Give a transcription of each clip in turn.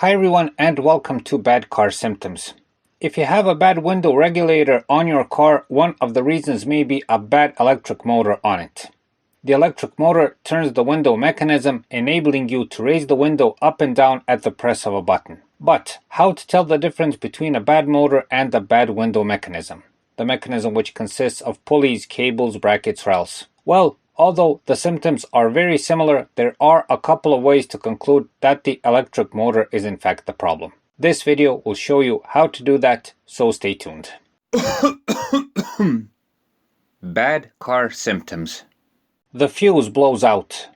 Hi everyone and welcome to Bad Car Symptoms. If you have a bad window regulator on your car, one of the reasons may be a bad electric motor on it. The electric motor turns the window mechanism, enabling you to raise the window up and down at the press of a button. But how to tell the difference between a bad motor and a bad window mechanism? The mechanism which consists of pulleys, cables, brackets, rails. Well, although the symptoms are very similar, there are a couple of ways to conclude that the electric motor is in fact the problem. This video will show you how to do that, so stay tuned. Bad car symptoms. The fuse blows out.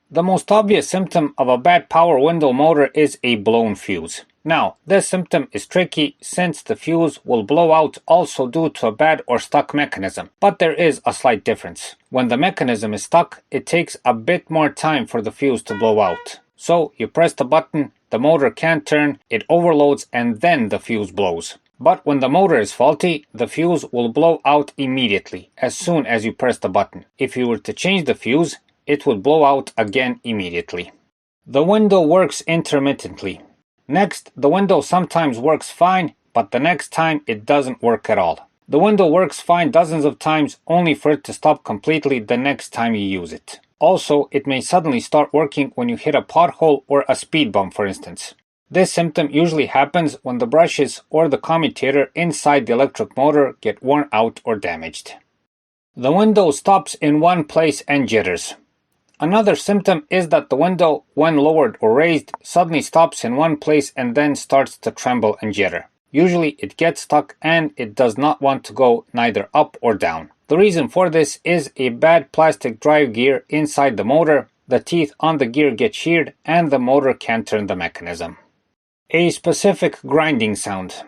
The most obvious symptom of a bad power window motor is a blown fuse. Now, this symptom is tricky since the fuse will blow out also due to a bad or stuck mechanism, but there is a slight difference. When the mechanism is stuck, it takes a bit more time for the fuse to blow out. So, you press the button, the motor can't turn, it overloads, and then the fuse blows. But when the motor is faulty, the fuse will blow out immediately, as soon as you press the button. If you were to change the fuse, it would blow out again immediately. The window works intermittently. Next, the window sometimes works fine, but the next time it doesn't work at all. The window works fine dozens of times, only for it to stop completely the next time you use it. Also, it may suddenly start working when you hit a pothole or a speed bump, for instance. This symptom usually happens when the brushes or the commutator inside the electric motor get worn out or damaged. The window stops in one place and jitters. Another symptom is that the window, when lowered or raised, suddenly stops in one place and then starts to tremble and jitter. Usually it gets stuck and it does not want to go neither up or down. The reason for this is a bad plastic drive gear inside the motor. The teeth on the gear get sheared and the motor can't turn the mechanism. A specific grinding sound.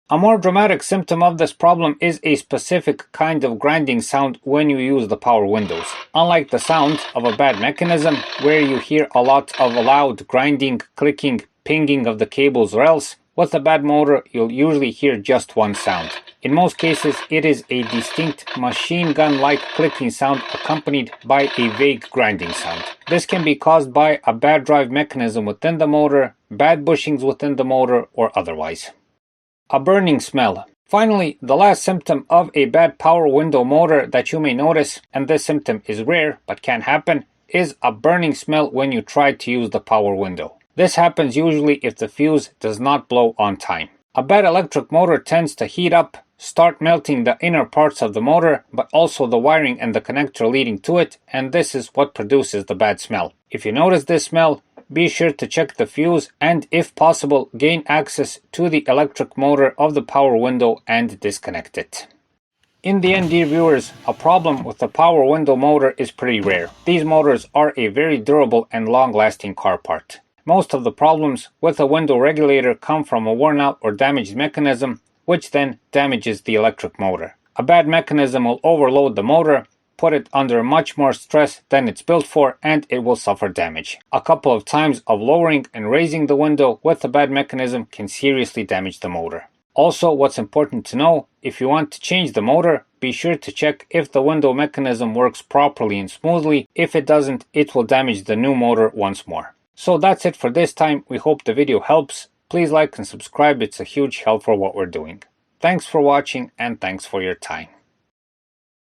A more dramatic symptom of this problem is a specific kind of grinding sound when you use the power windows. Unlike the sound of a bad mechanism, where you hear a lot of loud grinding, clicking, pinging of the cables or else, with a bad motor you'll usually hear just one sound. In most cases, it is a distinct machine gun-like clicking sound accompanied by a vague grinding sound. This can be caused by a bad drive mechanism within the motor, bad bushings within the motor, or otherwise. A burning smell. Finally, the last symptom of a bad power window motor that you may notice, and this symptom is rare but can happen, is a burning smell when you try to use the power window. This happens usually if the fuse does not blow on time. A bad electric motor tends to heat up, start melting the inner parts of the motor, but also the wiring and the connector leading to it, and this is what produces the bad smell. If you notice this smell, be sure to check the fuse and, if possible, gain access to the electric motor of the power window and disconnect it. In the end, dear viewers, a problem with the power window motor is pretty rare. These motors are a very durable and long-lasting car part. Most of the problems with a window regulator come from a worn-out or damaged mechanism, which then damages the electric motor. A bad mechanism will overload the motor, put it under much more stress than it's built for, and it will suffer damage. A couple of times of lowering and raising the window with a bad mechanism can seriously damage the motor. Also, what's important to know, if you want to change the motor, be sure to check if the window mechanism works properly and smoothly. If it doesn't, it will damage the new motor once more. So that's it for this time. We hope the video helps. Please like and subscribe, it's a huge help for what we're doing. Thanks for watching and thanks for your time.